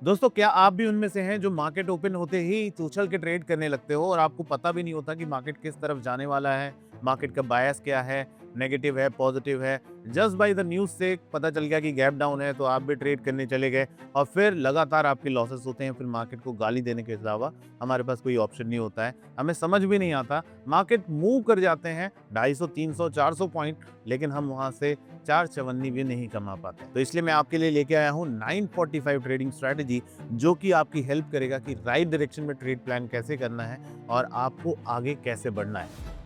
दोस्तों, क्या आप भी उनमें से हैं जो मार्केट ओपन होते ही उछल के ट्रेड करने लगते हो और आपको पता भी नहीं होता कि मार्केट किस तरफ जाने वाला है, मार्केट का बायस क्या है, नेगेटिव है, पॉजिटिव है। जस्ट बाय द न्यूज़ से पता चल गया कि गैप डाउन है, तो आप भी ट्रेड करने चले गए और फिर लगातार आपके लॉसेस होते हैं। फिर मार्केट को गाली देने के अलावा हमारे पास कोई ऑप्शन नहीं होता है। हमें समझ भी नहीं आता, मार्केट मूव कर जाते हैं 250, 300, 400 पॉइंट, लेकिन हम वहाँ से 4 चवन्नी भी नहीं कमा पाते। तो इसलिए मैं आपके लिए लेके आया हूँ 945 ट्रेडिंग स्ट्रैटेजी, जो कि आपकी हेल्प करेगा कि राइट डायरेक्शन में ट्रेड प्लान कैसे करना है और आपको आगे कैसे बढ़ना है।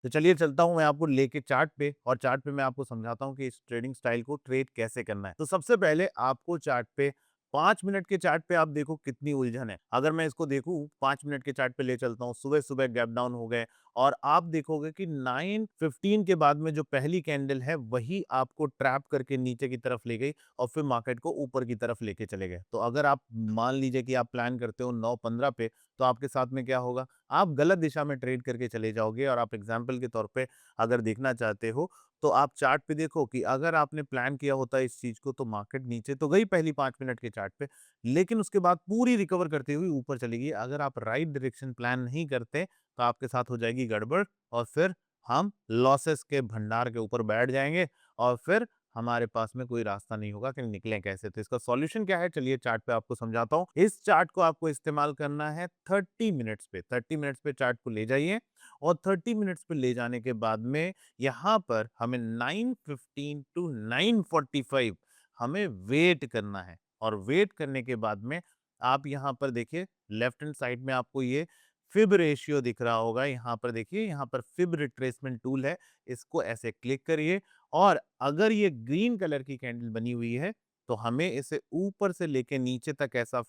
तो चलिए चलता हूँ मैं आपको लेके चार्ट पे, और चार्ट पे मैं आपको समझाता हूँ कि इस ट्रेडिंग स्टाइल को ट्रेड कैसे करना है। तो सबसे पहले आपको चार्ट पे 5 मिनट के चार्ट पे आप देखो कितनी उलझन है। अगर मैं इसको देखूँ 5 मिनट के चार्ट पे ले चलता हूँ, सुबह-सुबह गैप डाउन हो गए और आप देखोगे कि 9:15 के बाद में जो पहली कैंडल है वही आपको ट्रैप करके नीचे की तरफ ले गई और फिर मार्केट को ऊपर की तरफ लेके चले गए। तो अगर आप मान लीजिए कि आप प्लान करते हो 9:15 पे, तो आपके साथ में क्या होगा? आप गलत दिशा में ट्रेड करके चले जाओगे। और आप एग्जाम्पल के तौर पे अगर देखना चाहते हो, तो आप चार्ट पे देखो कि अगर आपने प्लान किया होता इस चीज को, तो मार्केट नीचे तो गई पहली 5 मिनट के चार्ट पे, लेकिन उसके बाद पूरी रिकवर करते हुए ऊपर चली गई। अगर आप राइट डायरेक्शन प्लान नहीं करते, तो आपके साथ हो जाएगी गड़बड़ और फिर हम लॉसेस के भंडार के ऊपर बैठ जाएंगे और फिर हमारे पास में कोई रास्ता नहीं होगा कि निकलें कैसे। तो इसका सॉल्यूशन क्या है, चलिए चार्ट पे आपको समझाता हूँ। इस चार्ट को आपको इस्तेमाल करना है 30 मिनट्स पे। 30 मिनट्स पे चार्ट को ले जाइए और 30 मिनट्स पे ले जाने के बाद में यहाँ पर हमें 9:15 टू 9:45 हमें वेट करना है। और वेट करने के बाद में आप यहाँ पर देखिए, लेफ्ट हैंड साइड में आपको ये फिब रेशियो दिख रहा होगा। यहाँ पर देखिए, यहाँ पर फिब रिट्रेसमेंट टूल है, इसको ऐसे क्लिक करिए और अगर ये ग्रीन कलर की कैंडल बनी हुई है, तो हमें इसे ऊपर से लेके नीचे तक ऐसा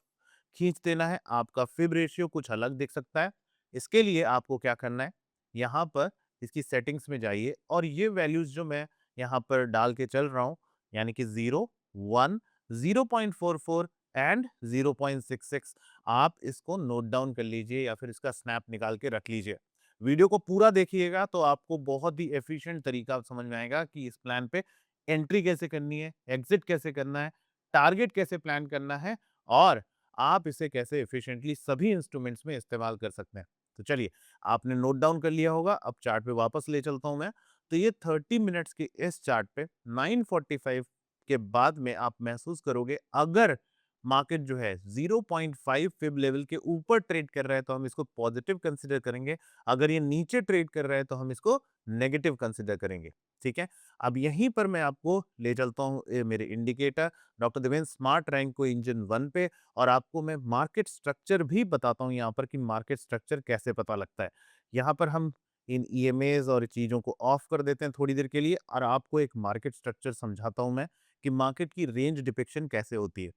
खींच देना है। आपका फिब रेशियो कुछ अलग दिख सकता है। इसके लिए आपको क्या करना है, यहाँ पर इसकी सेटिंग्स में जाइए और ये वैल्यूज जो मैं यहाँ पर डाल के चल रहा हूँ, यानी कि 0, 1, 0.44 एंड 0.66, आप इसको नोट डाउन कर लीजिए या फिर इसका स्नैप निकाल के रख लीजिए। वीडियो को पूरा देखिएगा तो आपको बहुत ही एफिशिएंट तरीका समझ में आएगा कि इस प्लान पे एंट्री कैसे करनी है, एग्जिट कैसे करना है, टारगेट कैसे प्लान करना है और आप इसे कैसे एफिशिएंटली सभी इंस्ट्रूमेंट्स में इस्तेमाल कर सकते हैं। तो चलिए, आपने नोट डाउन कर लिया होगा, अब चार्ट पे वापस ले चलता हूं मैं। तो ये 30 मिनट्स के इस चार्ट पे 9:45 के बाद में आप महसूस करोगे, अगर मार्केट जो है 0.5 फिब लेवल के ऊपर ट्रेड कर रहा है तो हम इसको पॉजिटिव कंसीडर करेंगे। अगर ये नीचे ट्रेड कर रहा है तो हम इसको नेगेटिव कंसीडर करेंगे। ठीक है, अब यहीं पर मैं आपको ले चलता हूँ मेरे indicator doctor Devendra smart Renko engine 1 पे, और आपको मैं मार्केट स्ट्रक्चर भी बताता हूँ यहाँ पर कि मार्केट स्ट्रक्चर कैसे पता लगता है। यहाँ पर हम इन ईएमएज और चीज़ों को ऑफ कर देते हैं थोड़ी देर के लिए और आपको एक मार्केट स्ट्रक्चर समझाता हूँ मैं कि मार्केट की रेंज डिपिक्शन कैसे होती है।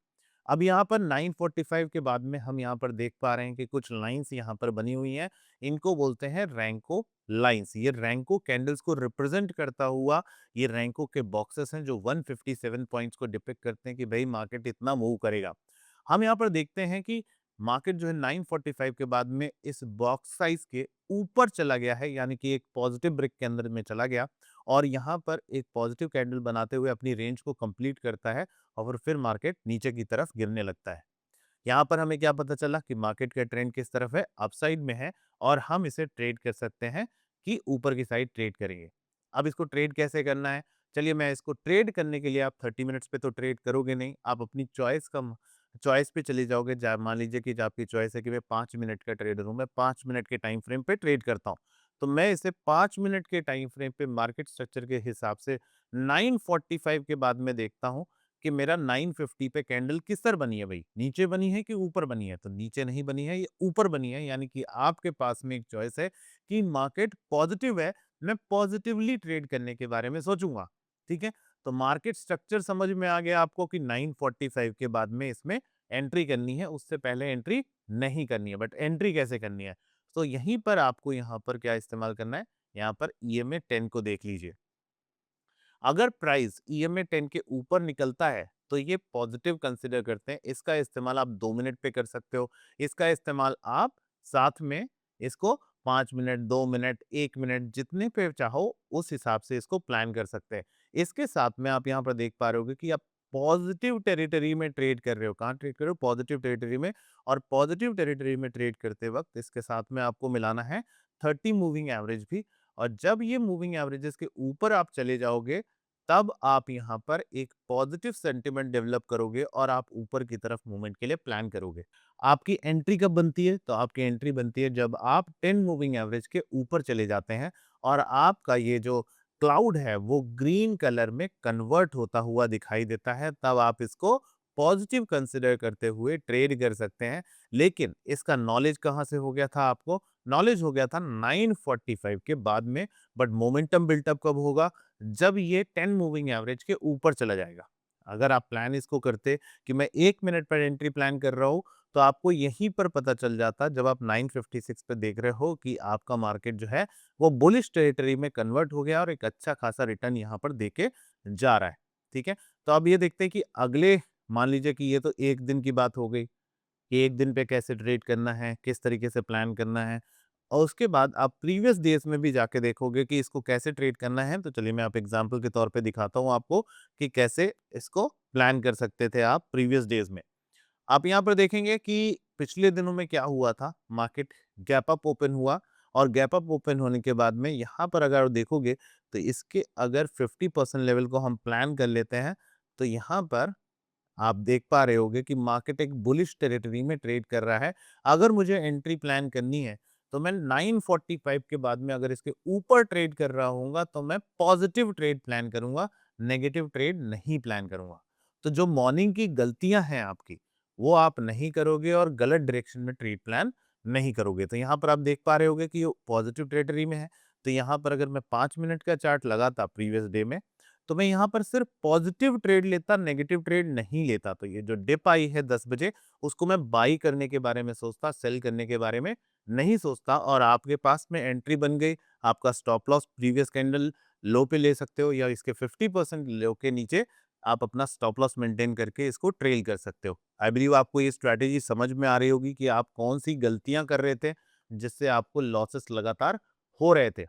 अब यहाँ पर 9:45 के बाद में हम यहाँ पर देख पा रहे हैं कि कुछ लाइंस यहाँ पर बनी हुई हैं। इनको बोलते हैं रैंको लाइंस। ये रैंको कैंडल्स को रिप्रेजेंट करता हुआ ये रैंको के बॉक्सेस हैं जो 157 पॉइंट्स को डिपिक्ट करते हैं कि भाई मार्केट इतना मूव करेगा। हम यहाँ पर देखते हैं कि मार्केट जो है 9:45 के बाद में इस बॉक्स साइज के ऊपर चला गया है, यानी कि एक पॉजिटिव ब्रेक के अंदर में चला गया और यहाँ पर एक पॉजिटिव कैंडल बनाते हुए अपनी रेंज को कंप्लीट करता है और फिर मार्केट नीचे की तरफ गिरने लगता है। यहाँ पर हमें क्या पता चला कि मार्केट का ट्रेंड किस तरफ है, अपसाइड में है और हम इसे ट्रेड कर सकते हैं कि ऊपर की साइड ट्रेड करेंगे। अब इसको ट्रेड कैसे करना है, चलिए मैं इसको ट्रेड करने के लिए, आप 30 मिनट्स पे तो ट्रेड करोगे नहीं, आप अपनी चॉइस पे चले जाओगे। मान लीजिए कि जो आपकी चॉइस है कि मैं 5 मिनट का ट्रेडर हूँ, मैं 5 मिनट के टाइम फ्रेम पे ट्रेड करता हूँ, तो मैं इसे 5 मिनट के टाइम फ्रेम पे मार्केट स्ट्रक्चर के हिसाब से 9:45 के बाद में देखता हूँ कि मेरा 950 पे कैंडल किस तरह बनी है भाई, नीचे बनी है कि ऊपर बनी है? तो नीचे नहीं बनी है, ये ऊपर बनी है, यानी कि आपके पास में एक चॉइस है कि मार्केट पॉजिटिव है, मैं पॉजिटिवली ट्रेड करने के बारे में सोचूंगा। ठीक है, तो मार्केट स्ट्रक्चर समझ में आ गया आपको कि 9:45 के बाद में इसमें एंट्री करनी है, उससे पहले एंट्री नहीं करनी है। बट एंट्री कैसे करनी है, तो यहीं पर आपको यहाँ पर क्या इस्तेमाल करना है, यहाँ पर ईएमए 10 को देख लीजिए। अगर प्राइस ईएमए 10 के ऊपर निकलता है तो ये पॉजिटिव कंसिडर करते हैं। इसका इस्तेमाल आप 2 मिनट पे कर सकते हो, इसका इस्तेमाल आप साथ में इसको 5 मिनट, 2 मिनट, 1 मिनट जितने पे चाहो उस हिसाब से इसको प्लान कर सकते हैं। इसके साथ में आप यहाँ पर देख पा रहे होगे कि आप पॉजिटिव टेरिटरी में ट्रेड कर रहे हो। कहाँ ट्रेड कर रहे हो? पॉजिटिव टेरिटरी में। और पॉजिटिव टेरिटरी में ट्रेड करते वक़्त इसके साथ में आपको मिलाना है 30 मूविंग एवरेज भी। और जब ये मूविंग एवरेजेस के ऊपर आप चले जाओगे, तब आप यहाँ पर एक पॉजिटिव सेंटिमेंट डेवलप करोगे और आप ऊपर की तरफ मूवमेंट के लिए प्लान करोगे। आपकी एंट्री कब बनती है? तो आपकी एंट्री बनती है जब आप 10 मूविंग एवरेज के ऊपर चले जाते हैं और आपका ये जो क्लाउड है वो ग्रीन कलर में कन्वर्ट होता हुआ दिखाई देता है, तब आप इसको पॉजिटिव कंसिडर करते हुए ट्रेड कर सकते हैं। लेकिन इसका नॉलेज कहाँ से हो गया था आपको? नॉलेज हो गया था 9:45 के बाद में। बट मोमेंटम बिल्टअप कब होगा? जब ये 10 मूविंग एवरेज के ऊपर चला जाएगा। अगर आप प्लान इसको करते कि मैं 1 मिनट पर एंट्री प्लान कर रहा हूँ, तो आपको यहीं पर पता चल जाता जब आप 9:56 पे देख रहे हो कि आपका मार्केट जो है वो बुलिश टेरिटरी में कन्वर्ट हो गया और एक अच्छा खासा रिटर्न यहाँ पर देके जा रहा है। ठीक है? तो अब ये देखते हैं कि अगले, मान लीजिए कि ये तो 1 दिन की बात हो गई कि 1 दिन पे कैसे ट्रेड करना है, किस तरीके से प्लान करना है। और उसके बाद आप प्रीवियस डेज़ में भी जाके देखोगे कि इसको कैसे ट्रेड करना है। तो चलिए मैं आप एग्ज़ाम्पल के तौर पे दिखाता हूँ आपको कि कैसे इसको प्लान कर सकते थे आप प्रीवियस डेज़ में। आप यहाँ पर देखेंगे कि पिछले दिनों में क्या हुआ था, मार्केट गैप अप ओपन हुआ और गैप अप ओपन होने के बाद में यहाँ पर अगर देखोगे तो इसके अगर 50% लेवल को हम प्लान कर लेते हैं, तो यहाँ पर आप देख पा रहे होंगे कि मार्केट एक बुलिश टेरिटरी में ट्रेड कर रहा है। अगर मुझे एंट्री प्लान करनी है, तो मैं 9:45 के बाद में अगर इसके ऊपर ट्रेड कर रहा होऊँगा, तो मैं पॉजिटिव ट्रेड प्लान करूँगा, नेगेटिव ट्रेड नहीं प्लान करूँगा। तो जो मॉर्निंग की गलतियाँ हैं आपकी, वो आप नहीं करोगे और गलत डायरेक्शन में ट्रेड प्लान नहीं करोगे। तो यहाँ पर आप देख पा रहे होंगे कि ये पॉजिटिव टेरिटरी में है। तो यहाँ पर अगर मैं 5 मिनट का चार्ट लगाता प्रीवियस डे में, तो मैं यहाँ पर सिर्फ पॉजिटिव ट्रेड लेता, नेगेटिव ट्रेड नहीं लेता। तो ये जो डिप आई है 10 बजे, उसको मैं बाई करने के बारे में सोचता, सेल करने के बारे में नहीं सोचता और आपके पास में एंट्री बन गई। आपका स्टॉप लॉस प्रीवियस कैंडल लो पे ले सकते हो या इसके 50% लो के नीचे आप अपना स्टॉप लॉस मेंटेन करके इसको ट्रेल कर सकते हो। आई बिलीव आपको ये स्ट्रैटेजी समझ में आ रही होगी कि आप कौन सी गलतियां कर रहे थे, जिससे आपको लॉसेस लगातार हो रहे थे।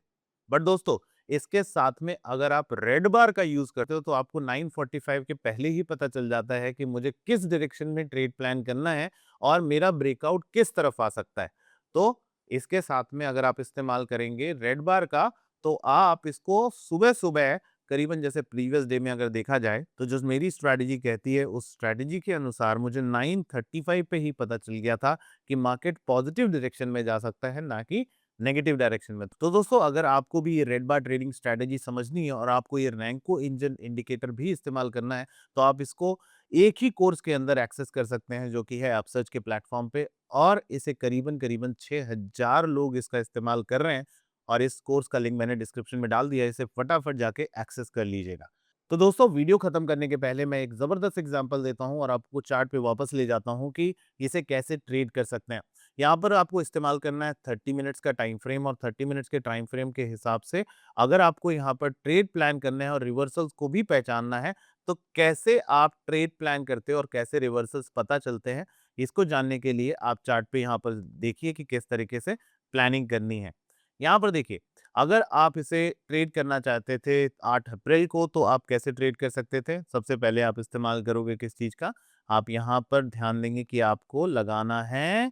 बट दोस्तों, इसके साथ में अगर आप रेड बार का यूज करते हो, तो आपको 9:45 के पहले ही पता चल जाता है कि मुझे किस डायरेक्शन में ट्रेड प्लान करना है और मेरा ब्रेकआउट किस तरफ आ सकता है। तो इसके साथ में अगर आप इस्तेमाल करेंगे रेड बार का, तो आप इसको सुबह-सुबह करीबन जैसे प्रीवियस डे में अगर देखा जाए, तो जो मेरी स्ट्रैटेजी कहती है, उस स्ट्रैटेजी के अनुसार मुझे 9:35 पे ही पता चल गया था कि मार्केट पॉजिटिव डायरेक्शन में जा सकता है, ना कि नेगेटिव डायरेक्शन में। तो दोस्तों, अगर आपको भी ये रेड बार ट्रेडिंग स्ट्रैटेजी समझनी है और आपको ये रैंको इंजन इंडिकेटर भी इस्तेमाल करना है, तो आप इसको एक ही कोर्स के अंदर एक्सेस कर सकते हैं, जो कि है अपसर्च के प्लेटफॉर्म पे। और इसे करीबन 6000 लोग इसका इस्तेमाल कर रहे हैं और इस कोर्स का लिंक मैंने डिस्क्रिप्शन में डाल दिया है, इसे फटाफट जाके एक्सेस कर लीजिएगा। तो दोस्तों, वीडियो खत्म करने के पहले मैं एक जबरदस्त एग्जांपल देता हूं और आपको चार्ट पे वापस ले जाता हूं कि इसे कैसे ट्रेड कर सकते हैं। यहाँ पर आपको इस्तेमाल करना है 30 मिनट्स का टाइम फ्रेम और 30 मिनट्स के टाइम फ्रेम के हिसाब से अगर आपको यहाँ पर ट्रेड प्लान करना है और रिवर्सल्स को भी पहचानना है, तो कैसे आप ट्रेड प्लान करते हो और कैसे रिवर्सल्स पता चलते हैं, इसको जानने के लिए आप चार्ट पे यहाँ पर देखिए कि किस तरीके से प्लानिंग करनी है। यहाँ पर देखिए, अगर आप इसे ट्रेड करना चाहते थे 8 अप्रैल को, तो आप कैसे ट्रेड कर सकते थे? सबसे पहले आप इस्तेमाल करोगे किस चीज़ का? आप यहाँ पर ध्यान देंगे कि आपको लगाना है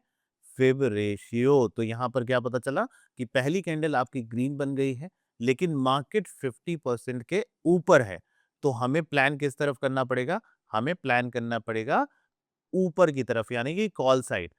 फिब रेशियो। तो यहाँ पर क्या पता चला कि पहली कैंडल आपकी ग्रीन बन गई है, लेकिन मार्केट 50% के ऊपर है। तो हमें प्लान किस तरफ करना पड़ेगा? हमें प्लान करना पड़ेगा ऊपर की तरफ, यानी कि कॉल साइड।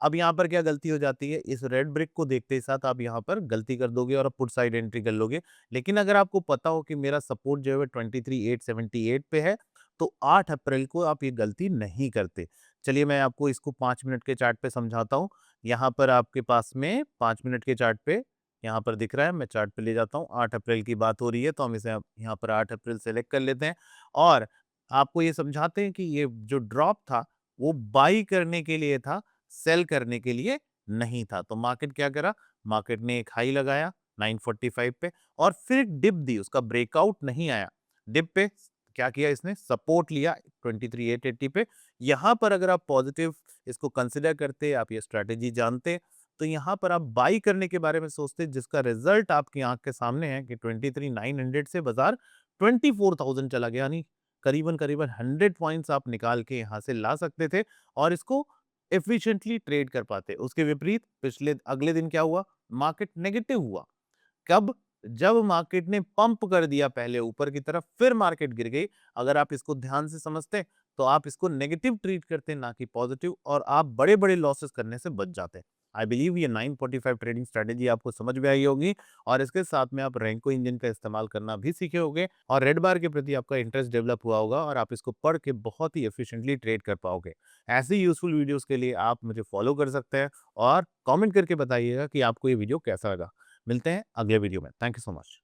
अब यहाँ पर क्या गलती हो जाती है, इस रेड ब्रेक को देखते ही साथ आप यहाँ पर गलती कर दोगे और पुट साइड एंट्री कर लोगे। लेकिन अगर आपको पता हो कि मेरा सपोर्ट जो है 23,878 पे है, तो 8 अप्रैल को आप ये गलती नहीं करते। चलिए मैं आपको इसको 5 मिनट के चार्ट पे समझाता हूँ। यहाँ पर आपके पास में 5 मिनट के चार्ट पे यहाँ पर दिख रहा है, मैं चार्ट पे ले जाता हूँ। 8 अप्रैल की बात हो रही है, तो हम इसे यहाँ पर 8 अप्रैल सेलेक्ट कर लेते हैं और आपको ये समझाते हैं कि ये जो ड्रॉप था, वो बाई करने के लिए था, सेल करने के लिए नहीं था। तो मार्केट क्या करा? मार्केट ने एक हाई लगाया 9:45 पे और फिर एक डिप दी, उसका ब्रेकआउट नहीं आया। डिप पे क्या किया इसने? सपोर्ट लिया 23,880 पे। यहाँ पर अगर आप पॉजिटिव इसको कंसिडर करते, आप ये स्ट्रैटेजी जानते, तो यहाँ पर आप बाई करने के बारे में सोचते, जिसका रिजल्ट आपकी आंख के सामने है कि 23,900 से बाजार 24,000 चला गया, यानी करीबन करीबन 100 पॉइंट्स आप निकाल के यहाँ से ला सकते थे और इसको एफिशिएंटली ट्रेड कर पाते। उसके विपरीत पिछले अगले दिन क्या हुआ, मार्केट नेगेटिव हुआ। कब? जब मार्केट ने पंप कर दिया पहले ऊपर की तरफ, फिर मार्केट गिर गई। अगर आप इसको ध्यान से समझते तो आप इसको नेगेटिव ट्रीट करते, ना कि पॉजिटिव, और आप बड़े-बड़े लॉसेस करने से बच जाते। आई बिलीव ये 945 ट्रेडिंग स्ट्रैटेजी आपको समझ में आई होगी और इसके साथ में आप रैंको इंजन का इस्तेमाल करना भी सीखे होंगे और रेड बार के प्रति आपका इंटरेस्ट डेवलप हुआ होगा और आप इसको पढ़ के बहुत ही एफिशिएंटली ट्रेड कर पाओगे। ऐसे यूजफुल वीडियोस के लिए आप मुझे फॉलो कर सकते हैं और कमेंट करके बताइएगा कि आपको ये वीडियो कैसा लगा। मिलते हैं अगले वीडियो में। Thank you so much.